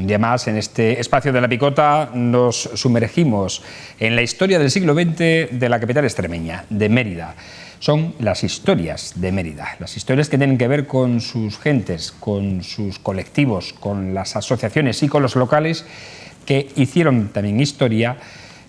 Un día más, en este espacio de La Picota, nos sumergimos en la historia del siglo XX de la capital extremeña, de Mérida. Son las historias de Mérida, las historias que tienen que ver con sus gentes, con sus colectivos, con las asociaciones y con los locales que hicieron también historia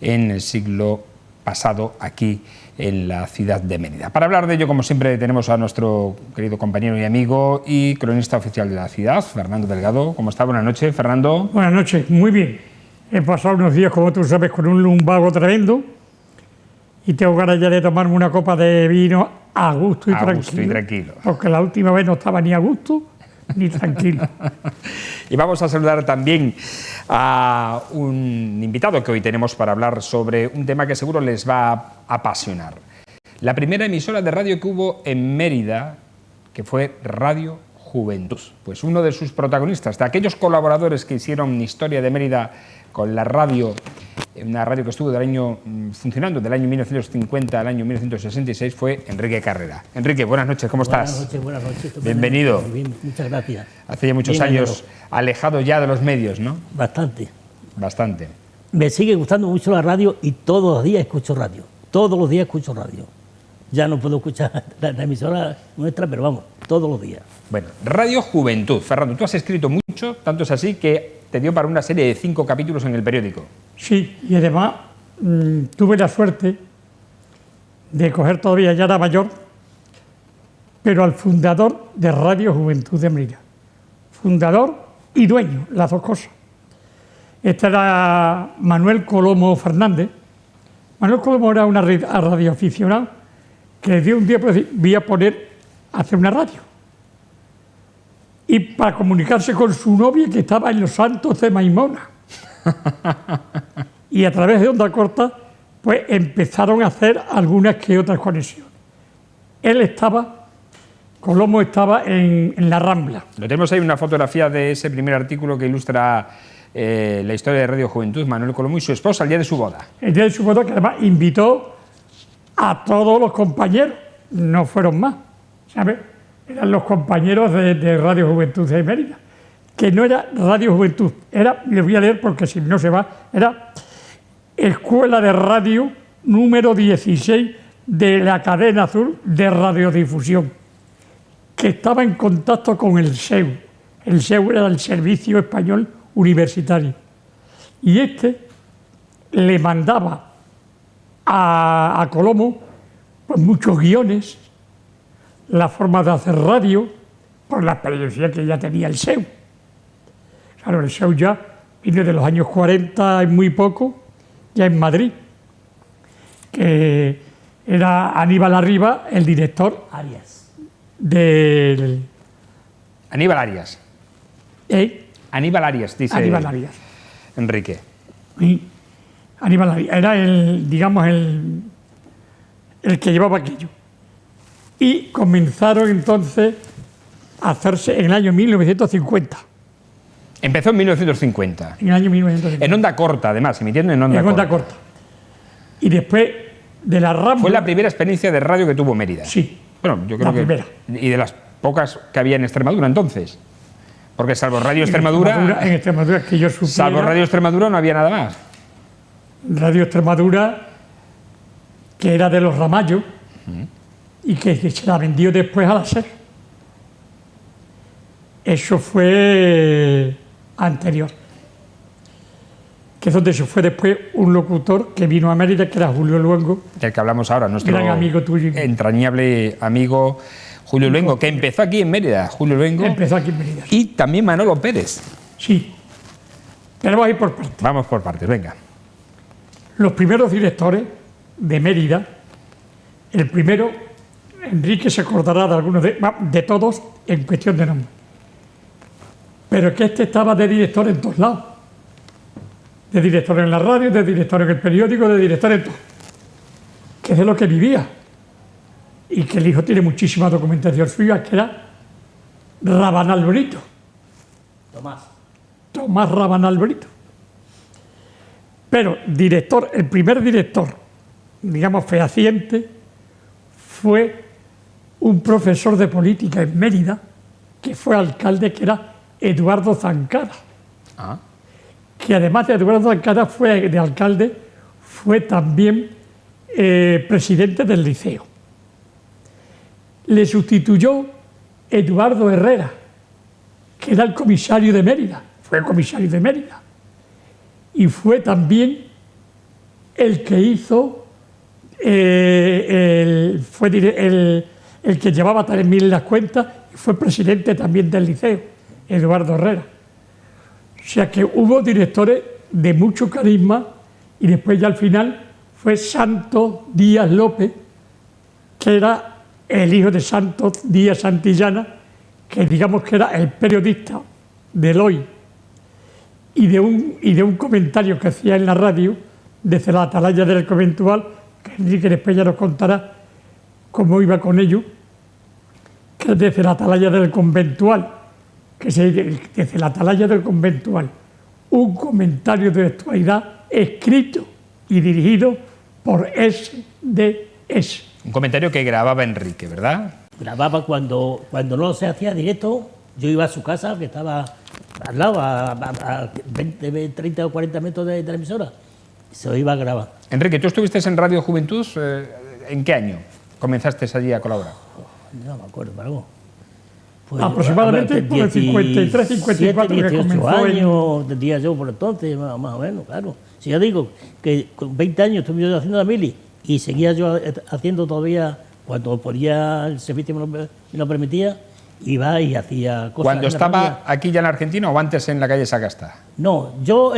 en el siglo pasado aquí en la ciudad de Mérida. Para hablar de ello, como siempre, tenemos a nuestro querido compañero y amigo y cronista oficial de la ciudad, Fernando Delgado. ¿Cómo está? Buenas noches, Fernando. Buenas noches, muy bien. He pasado unos días, como tú sabes, con un lumbago tremendo y tengo ganas ya de tomarme una copa de vino a gusto y tranquilo. Porque la última vez no estaba ni a gusto ni tranquilo. Y vamos a saludar también a un invitado que hoy tenemos para hablar sobre un tema que seguro les va a apasionar. La primera emisora de radio que hubo en Mérida, que fue Radio Juventud. Pues uno de sus protagonistas, de aquellos colaboradores que hicieron historia de Mérida con la radio, una radio que estuvo funcionando del año 1950 al año 1966, fue Enrique Carrera. Enrique, buenas noches, ¿cómo estás? Buenas noches. Bienvenido. Bien, muchas gracias. Hace ya muchos años alejado ya de los medios, ¿no? Bastante. Bastante. Me sigue gustando mucho la radio y todos los días escucho radio. Todos los días escucho radio. Ya no puedo escuchar la emisora nuestra, pero vamos, todos los días. Bueno, Radio Juventud. Fernando, tú has escrito mucho, tanto es así que te dio para una serie de 5 capítulos en el periódico. Sí, y además tuve la suerte de coger, todavía ya era mayor, pero al fundador de Radio Juventud de Mérida. Fundador y dueño, las dos cosas. Este era Manuel Colomo Fernández. Manuel Colomo era un radioaficionado que dio un día por decir, voy a poner a hacer una radio. Y para comunicarse con su novia que estaba en Los Santos de Maimona. Y a través de onda corta, pues empezaron a hacer algunas que otras conexiones. Colomo estaba en la Rambla. Lo tenemos ahí una fotografía de ese primer artículo que ilustra la historia de Radio Juventud, Manuel Colomo y su esposa, el día de su boda. El día de su boda, que además invitó a todos los compañeros, no fueron más, ¿sabes? Eran los compañeros de Radio Juventud de Mérida, que no era Radio Juventud, les voy a leer porque si no se va, era Escuela de Radio número 16 de la cadena azul de radiodifusión, que estaba en contacto con el SEU. El SEU era el Servicio Español Universitario. Y le mandaba a Colomo pues, muchos guiones, la forma de hacer radio, por la experiencia que ya tenía el SEU. Claro, el SEU ya viene de los años 40 y muy poco, ya en Madrid, que era Aníbal Arriba, el director Arias. del... Aníbal Arias. Aníbal Arias, dice Aníbal Arias. Enrique. Sí, Aníbal Arias. Era el que llevaba aquello. Y comenzaron entonces a hacerse en el año 1950. Empezó en 1950. En el año 1950. En onda corta, además, emitiendo en onda corta. Y después de la Rambla... Fue la primera experiencia de radio que tuvo Mérida. Sí. Bueno, yo creo primera. Y de las pocas que había en Extremadura entonces. Porque salvo Radio Extremadura... En Extremadura, que yo supiera... Salvo Radio Extremadura no había nada más. Radio Extremadura, que era de los Ramallos, y que se la vendió después a la SER. Eso fue anterior. Que es donde se fue después un locutor que vino a Mérida, que era Julio Luengo. Del que hablamos ahora, nuestro gran amigo tuyo. Entrañable amigo Julio Luengo, que empezó aquí en Mérida. Julio Luengo. Empezó aquí en Mérida. Y también Manolo Pérez. Sí. Pero vamos a ir por partes. Vamos por partes, venga. Los primeros directores de Mérida, el primero, Enrique se acordará de algunos de todos en cuestión de nombre. Pero que estaba de director en todos lados. De director en la radio, de director en el periódico, de director en todo. Que es de lo que vivía. Y que el hijo tiene muchísima documentación suya, que era Rabanal Brito. Tomás Rabanal Brito. Pero el primer director, digamos, fehaciente, fue un profesor de política en Mérida, que fue alcalde, que era Eduardo Zancada. Ah. que además de Eduardo alcalde, fue también presidente del Liceo. Le sustituyó Eduardo Herrera, que era el comisario de Mérida, fue comisario de Mérida. Y fue también el que hizo, el que llevaba también las cuentas, y fue presidente también del Liceo, Eduardo Herrera. O sea que hubo directores de mucho carisma, y después ya al final fue Santos Díaz López, que era el hijo de Santos Díaz Santillana, que digamos que era el periodista del Hoy, y de un comentario que hacía en la radio desde la atalaya del conventual, que Enrique después ya nos contará cómo iba con ello, que desde la atalaya del conventual, desde la atalaya del conventual, un comentario de actualidad escrito y dirigido por SDS. Un comentario que grababa Enrique, ¿verdad? Grababa cuando no se hacía directo, yo iba a su casa, que estaba al lado, a 20, 30 o 40 metros de la emisora, y se lo iba a grabar. Enrique, ¿tú estuviste en Radio Juventud? ¿En qué año comenzaste allí a colaborar? No me acuerdo, pero pues, aproximadamente por el 53, 54 que 18 comenzó años tendría yo por entonces, más o menos, claro. Si ya digo que con 20 años estuve yo haciendo la mili y seguía yo haciendo todavía, cuando podía, el servicio me lo permitía, iba y hacía cosas. ¿Cuando estaba aquí ya en Argentina o antes en la calle Sagasta? No, yo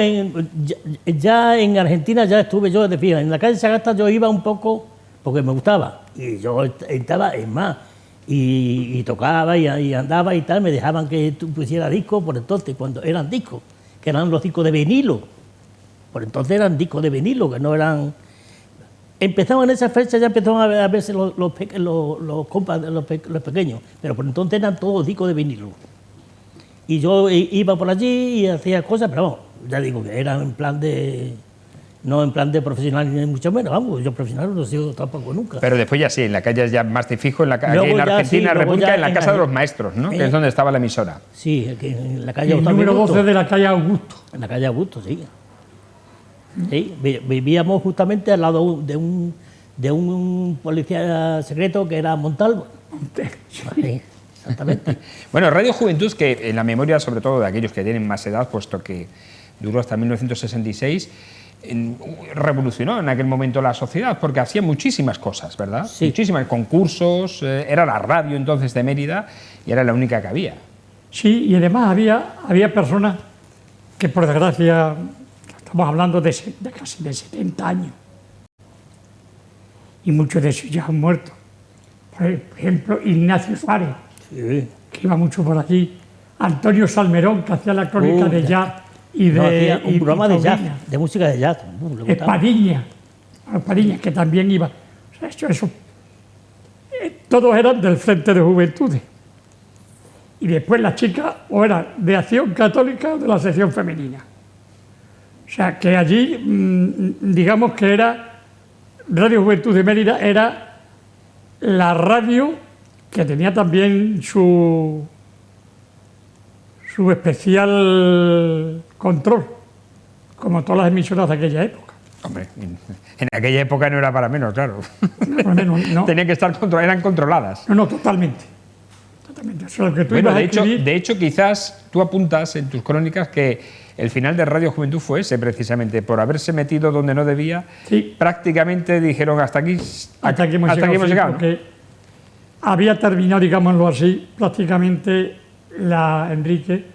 ya en Argentina ya estuve yo de fija. En la calle Sagasta yo iba un poco porque me gustaba. Y yo estaba, es más, y tocaba y andaba y tal. Me dejaban que tú pusiera discos por entonces, cuando eran discos, que eran los discos de vinilo. Por entonces eran discos de vinilo, que no eran... Empezaban en esa fecha, ya empezaban a verse los pequeños, pero por entonces eran todos discos de vinilo. Y yo iba por allí y hacía cosas, pero vamos, ya digo que era en plan de... No en plan de profesional ni mucho menos, vamos, yo profesional no he sido tampoco nunca. Pero después ya sí, en la calle ya más de fijo, aquí Luego en ya, Argentina, sí, República, en la Casa de los Maestros, ¿no? Que es donde estaba la emisora. Sí, aquí en la calle el Octavio número Augusto. 12 de la calle Augusto. En la calle Augusto, sí. Sí, vivíamos justamente al lado de un policía secreto que era Montalvo. Sí, exactamente. Bueno, Radio Juventud, que en la memoria sobre todo de aquellos que tienen más edad, puesto que duró hasta 1966, revolucionó en aquel momento la sociedad, porque hacía muchísimas cosas, ¿verdad? Sí. Muchísimos concursos, era la radio entonces de Mérida y era la única que había. Sí, y además había personas que, por desgracia, estamos hablando de casi de 70 años, y muchos de ellos ya han muerto. Por ejemplo, Ignacio Suárez, Sí. que iba mucho por aquí, Antonio Salmerón, que hacía la crónica de jazz y de... No, hacía un programa de jazz, taurina. de música de jazz. Le gustaba. Espadiña, que también iba. O sea, eso, todos eran del Frente de Juventudes. Y después las chicas o eran de Acción Católica o de la sección femenina. O sea, que allí, digamos que era Radio Juventud de Mérida, era la radio que tenía también su especial control, como todas las emisoras de aquella época. Hombre, en aquella época no era para menos, claro. No. Tenían que estar eran controladas. No, totalmente. Totalmente. O sea, lo que tú Bueno, ibas a escribir, de hecho, quizás tú apuntas en tus crónicas que el final de Radio Juventud fue ese, precisamente, por haberse metido donde no debía. Sí. Prácticamente dijeron hasta aquí hemos sí, llegado. porque había terminado, digámoslo así, prácticamente Enrique,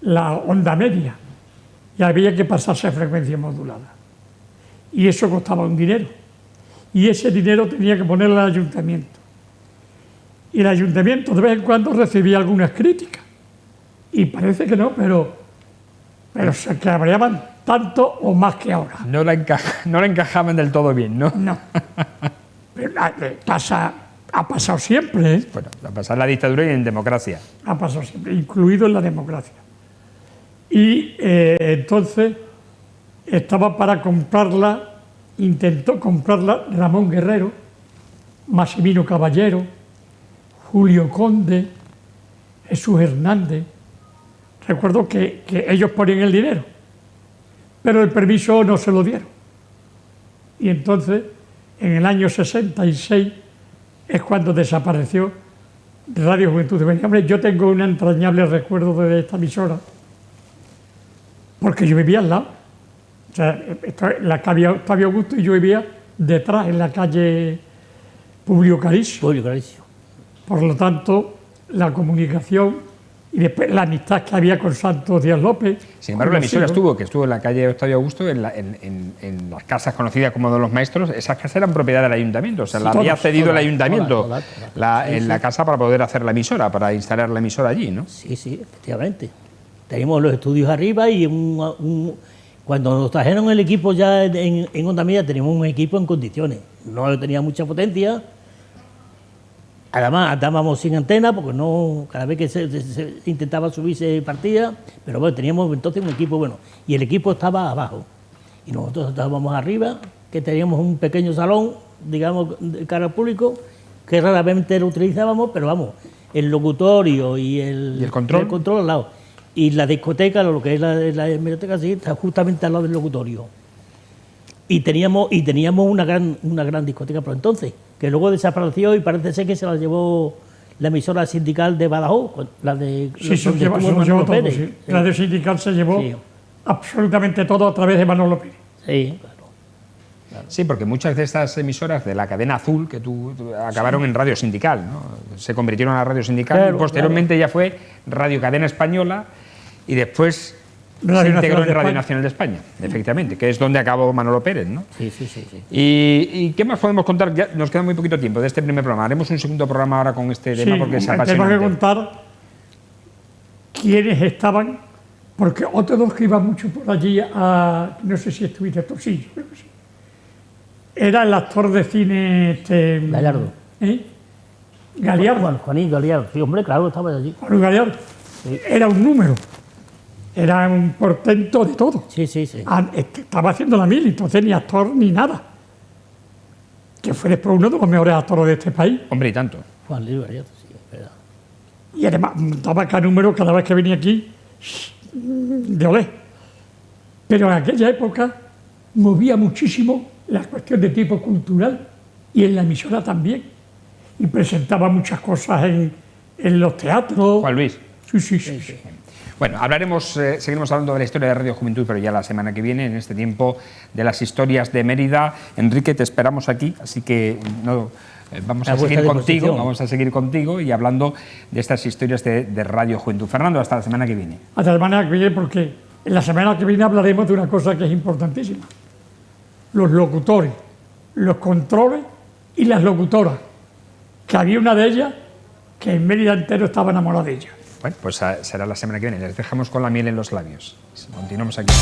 la onda media, y había que pasarse a frecuencia modulada. Y eso costaba un dinero. Y ese dinero tenía que ponerlo al ayuntamiento. Y el ayuntamiento de vez en cuando recibía algunas críticas. Y parece que no, pero se cabreaban tanto o más que ahora. No la encajaban del todo bien, ¿no? No. Pero ha pasado siempre, ¿eh? Bueno, a pasar la dictadura y en democracia. Ha pasado siempre, incluido en la democracia. Y entonces estaba para comprarla, intentó comprarla Ramón Guerrero, Massimino Caballero, Julio Conde, Jesús Hernández, recuerdo que ellos ponían el dinero, pero el permiso no se lo dieron. Y entonces, en el año 66, es cuando desapareció Radio Juventud de Mérida. Hombre, yo tengo un entrañable recuerdo de esta emisora, porque yo vivía al lado. O sea, la calle Octavio Augusto y yo vivía detrás, en la calle Publio Caricio. Publio Caricio. Por lo tanto, la comunicación y después la amistad que había con Santos Díaz López. Sin embargo, la emisora estuvo en la calle Octavio Augusto, en las casas conocidas como de los maestros. Esas casas eran propiedad del ayuntamiento, o sea, la había cedido el ayuntamiento en la casa para poder hacer la emisora, para instalar la emisora allí, ¿no? Sí, efectivamente. Teníamos los estudios arriba y cuando nos trajeron el equipo ya en Onda Media, teníamos un equipo en condiciones. No tenía mucha potencia. Además, andábamos sin antena, porque no, cada vez que se intentaba subirse partía, pero bueno, teníamos entonces un equipo bueno, y el equipo estaba abajo, y nosotros estábamos arriba, que teníamos un pequeño salón, digamos, de cara al público, que raramente lo utilizábamos, pero vamos, el locutorio y el control al lado, y la discoteca, lo que es la biblioteca, sí, está justamente al lado del locutorio. Y teníamos una gran discoteca por entonces, que luego desapareció y parece ser que se la llevó la emisora sindical de Badajoz, la de... Sí, se llevó todo, sí. La Radio Sindical se llevó absolutamente todo a través de Manolo Pérez. Sí, claro. Sí, porque muchas de estas emisoras de la cadena azul que tú acabaron en Radio Sindical, ¿no? Se convirtieron a Radio Sindical y posteriormente ya fue Radio Cadena Española y después se integró en Radio Nacional de España, efectivamente, que es donde acabó Manolo Pérez, ¿no? Sí. ¿Y qué más podemos contar? Ya nos queda muy poquito tiempo de este primer programa. Haremos un segundo programa ahora con este tema porque es apasionante. Tenemos que contar quiénes estaban, porque otros dos que iban mucho por allí, no sé si estuviste tú, sí, yo creo que sí. Era el actor de cine... Gallardo. Galiardo. Juanín Galiardo, sí, hombre, claro, estaba allí. Juan Galiardo. Sí. Era un número. Era un portento de todo. Sí. Estaba haciendo la mil, entonces ni actor ni nada. Que fue después uno de los mejores actores de este país. Hombre, y tanto. Juan Luis Galiardo, sí, es verdad. Y además daba cada número cada vez que venía aquí de olé. Pero en aquella época movía muchísimo la cuestión de tipo cultural y en la emisora también. Y presentaba muchas cosas en los teatros. Juan Luis. Sí. Bueno, seguiremos hablando de la historia de Radio Juventud, pero ya la semana que viene, en este tiempo de las historias de Mérida. Enrique, te esperamos aquí, así que vamos a seguir contigo y hablando de estas historias de Radio Juventud. Fernando, hasta la semana que viene. Hasta la semana que viene, porque en la semana que viene hablaremos de una cosa que es importantísima. Los locutores, los controles y las locutoras, que había una de ellas que en Mérida entero estaba enamorada de ella. Bueno, pues será la semana que viene. Les dejamos con la miel en los labios. Continuamos aquí.